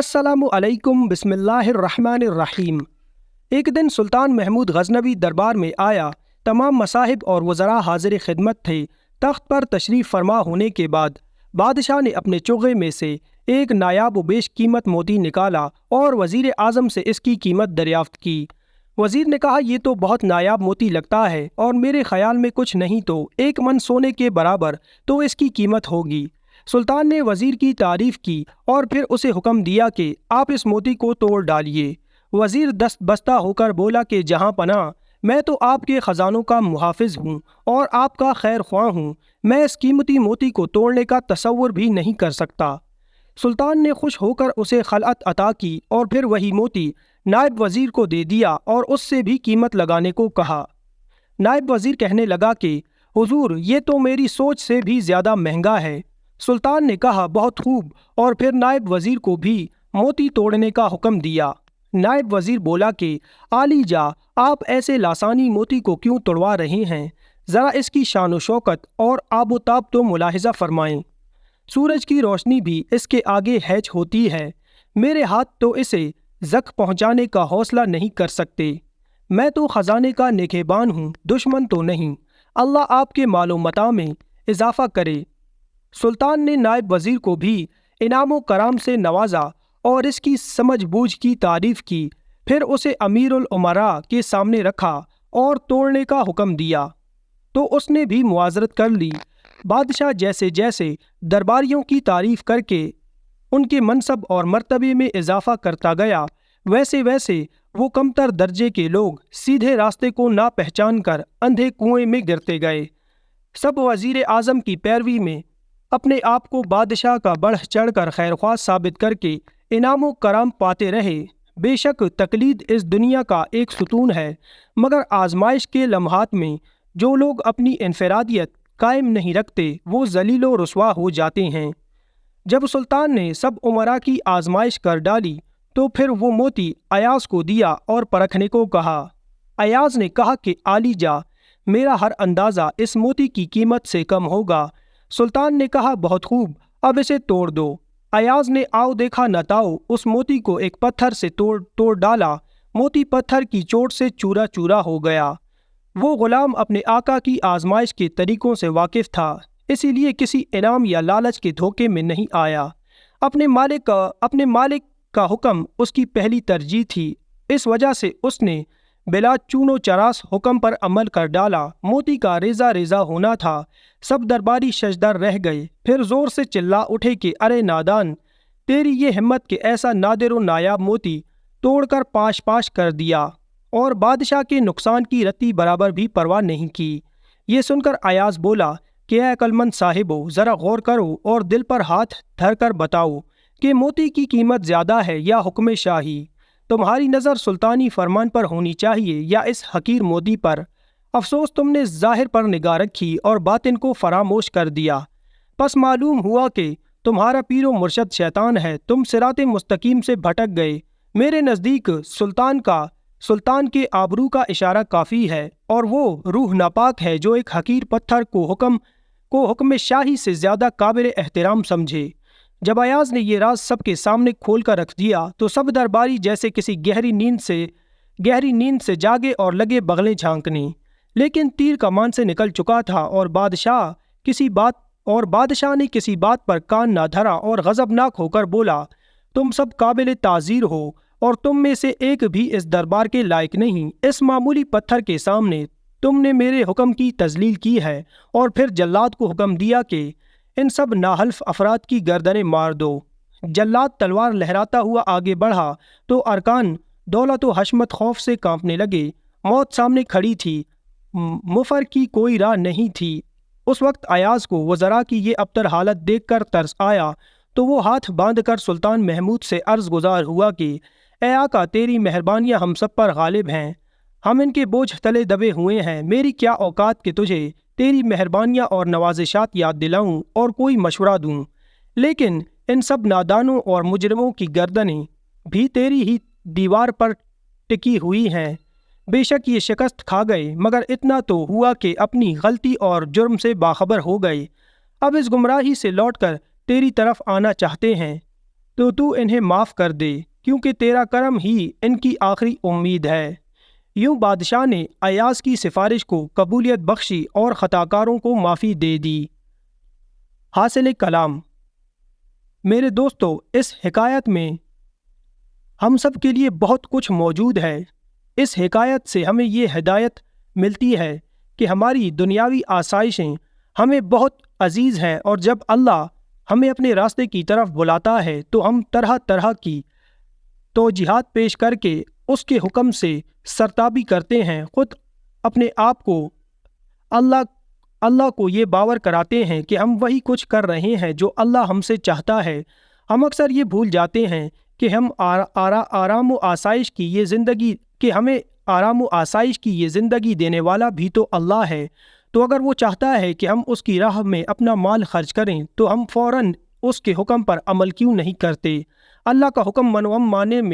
अस्सलामु अलैकुम बिस्मिल्लाहिर रहमानिर रहीम। एक दिन सुल्तान महमूद गजनवी दरबार में आया। तमाम मसाहिब और वज़रा हाजिर खिदमत थे। तख्त पर तशरीफ़ फरमा होने के बाद बादशाह ने अपने चोगे में से एक नायाब व बेश कीमत मोती निकाला और वज़ीर आज़म से इसकी कीमत दरियाफ्त की। वज़ीर ने कहा, ये तो बहुत नायाब मोती लगता है और मेरे ख़याल में कुछ नहीं तो 1 मन सोने के बराबर तो इसकी कीमत होगी। सुल्तान ने वज़ीर की तारीफ़ की और फिर उसे हुक्म दिया कि आप इस मोती को तोड़ डालिए। वज़ीर दस्त बस्ता होकर बोला कि जहाँ पनाह, मैं तो आपके ख़जानों का मुहाफ़िज़ हूँ और आपका खैर ख्वाह हूँ। मैं इस कीमती मोती को तोड़ने का तसव्वुर भी नहीं कर सकता। सुल्तान ने खुश होकर उसे खलअत अता की और फिर वही मोती नायब वज़ीर को दे दिया और उससे भी कीमत लगाने को कहा। नायब वज़ीर कहने लगा कि हुजूर, ये तो मेरी सोच से भी ज़्यादा महंगा है। सुल्तान ने कहा, बहुत खूब, और फिर नायब वज़ीर को भी मोती तोड़ने का हुक्म दिया। नायब वज़ीर बोला कि आली जा, आप ऐसे लासानी मोती को क्यों तोड़वा रहे हैं? ज़रा इसकी शान व शौकत और आबोताब तो मुलाहिज़ा फरमाएं। सूरज की रोशनी भी इसके आगे हैज होती है। मेरे हाथ तो इसे ज़ख्म पहुँचाने का हौसला नहीं कर सकते। मैं तो ख़जाने का निगहबान हूँ, दुश्मन तो नहीं। अल्लाह आपके मालो मता में इजाफ़ा करे। सुल्तान ने नायब वज़ीर को भी इनाम व कराम से नवाजा और इसकी समझ बूझ की तारीफ़ की। फिर उसे अमीरुल उमरा के सामने रखा और तोड़ने का हुक्म दिया तो उसने भी मुआज़रत कर ली। बादशाह जैसे जैसे दरबारियों की तारीफ़ करके उनके मनसब और मर्तबे में इजाफ़ा करता गया, वैसे वैसे वो कमतर दर्जे के लोग सीधे रास्ते को ना पहचान कर अंधे कुएं में गिरते गए। सब वज़ीर आज़म की पैरवी में अपने आप को बादशाह का बढ़ चढ़ कर खैरख्वाह साबित करके इनाम व कराम पाते रहे। बेशक तकलीद इस दुनिया का एक सुतून है, मगर आजमाइश के लम्हात में जो लोग अपनी इनफरादियत कायम नहीं रखते वो जलील व रुसवा हो जाते हैं। जब सुल्तान ने सब उमरा की आजमाइश कर डाली तो फिर वो मोती अयाज को दिया और परखने को कहा। अयाज ने कहा कि आली जा, मेरा हर अंदाज़ा इस मोती की कीमत से कम होगा। सुल्तान ने कहा, बहुत खूब, अब इसे तोड़ दो। अयाज ने आओ देखा न ताओ उस मोती को एक पत्थर से तोड़ डाला। मोती पत्थर की चोट से चूरा चूरा हो गया। वो गुलाम अपने आका की आजमाइश के तरीक़ों से वाकिफ़ था, इसीलिए किसी इनाम या लालच के धोखे में नहीं आया। अपने मालिक का हुक्म उसकी पहली तरजीह थी। इस वजह से उसने बिला चूनो चरास हुक्म पर अमल कर डाला। मोती का रेजा रेजा होना था। सब दरबारी शजदर रह गए। फिर जोर से चिल्ला उठे कि अरे नादान, तेरी ये हिम्मत कि ऐसा नादिर व नायाब मोती तोड़कर पाश पाश कर दिया और बादशाह के नुकसान की रत्ती बराबर भी परवाह नहीं की। ये सुनकर अयाज बोला कि ऐ अक्लमंद साहिबो, ज़रा गौर करो और दिल पर हाथ धर कर बताओ कि मोती की कीमत ज़्यादा है या हुक्म शाही। तुम्हारी नज़र सुल्तानी फरमान पर होनी चाहिए या इस हकीर मोती पर? अफसोस तुमने ज़ाहिर पर निगाह रखी और बातिन को फरामोश कर दिया। बस मालूम हुआ कि तुम्हारा पीरो मुर्शद शैतान है। तुम सिराते मुस्तकीम से भटक गए। मेरे नज़दीक सुल्तान के आबरू का इशारा काफ़ी है और वो रूह नापाक है जो एक हकीर पत्थर को हुक्म शाही से ज़्यादा काबिल एहतराम समझे। जब अयाज ने ये राज सबके सामने खोल कर रख दिया तो सब दरबारी जैसे किसी गहरी नींद से जागे और लगे बगलें झांकने। लेकिन तीर कमान से निकल चुका था और बादशाह ने किसी बात पर कान ना धरा और गज़बनाक होकर बोला, तुम सब काबिल ताज़ीर हो और तुम में से एक भी इस दरबार के लायक नहीं। इस मामूली पत्थर के सामने तुमने मेरे हुक्म की तजलील की है और फिर जल्लाद को हुक्म दिया कि इन सब नाहल्फ अफराद की गर्दनें मार दो। जल्लाद तलवार लहराता हुआ आगे बढ़ा तो अरकान दौलत व हशमत खौफ से कांपने लगे। मौत सामने खड़ी थी, मुफर की कोई राह नहीं थी। उस वक्त अयाज को वज़रा की ये अबतर हालत देखकर तरस आया तो वो हाथ बांधकर सुल्तान महमूद से अर्ज़ गुजार हुआ कि ए आका, तेरी मेहरबानियाँ हम सब पर गालिब हैं। हम इनके बोझ तले दबे हुए हैं। मेरी क्या औकात कि तुझे तेरी मेहरबानियाँ और नवाजिशात याद दिलाऊं और कोई मशवरा दूं। लेकिन इन सब नादानों और मुजरिमों की गर्दनें भी तेरी ही दीवार पर टिकी हुई हैं। बेशक ये शिकस्त खा गए, मगर इतना तो हुआ कि अपनी गलती और जुर्म से बाखबर हो गए। अब इस गुमराही से लौटकर तेरी तरफ आना चाहते हैं। تو تو انہیں معاف کر دے، کیونکہ تیرا کرم ہی ان کی آخری امید ہے۔ یوں بادشاہ نے ایاز کی سفارش کو قبولیت بخشی اور خطاکاروں کو معافی دے دی۔ حاصل کلام: میرے دوستو، اس حکایت میں ہم سب کے لیے بہت کچھ موجود ہے۔ اس حکایت سے ہمیں یہ ہدایت ملتی ہے کہ ہماری دنیاوی آسائشیں ہمیں بہت عزیز ہیں، اور جب اللہ ہمیں اپنے راستے کی طرف بلاتا ہے تو ہم طرح طرح کی توجیہات پیش کر کے اس کے حکم سے سرتابی کرتے ہیں، خود اپنے آپ کو اللہ کو یہ باور کراتے ہیں کہ ہم وہی کچھ کر رہے ہیں جو اللہ ہم سے چاہتا ہے۔ ہم اکثر یہ بھول جاتے ہیں کہ ہمیں آرام و آسائش کی یہ زندگی دینے والا بھی تو اللہ ہے۔ تو اگر وہ چاہتا ہے کہ ہم اس کی راہ میں اپنا مال خرچ کریں تو ہم فوراً اس کے حکم پر عمل کیوں نہیں کرتے؟ اللہ کا حکم ماننے میں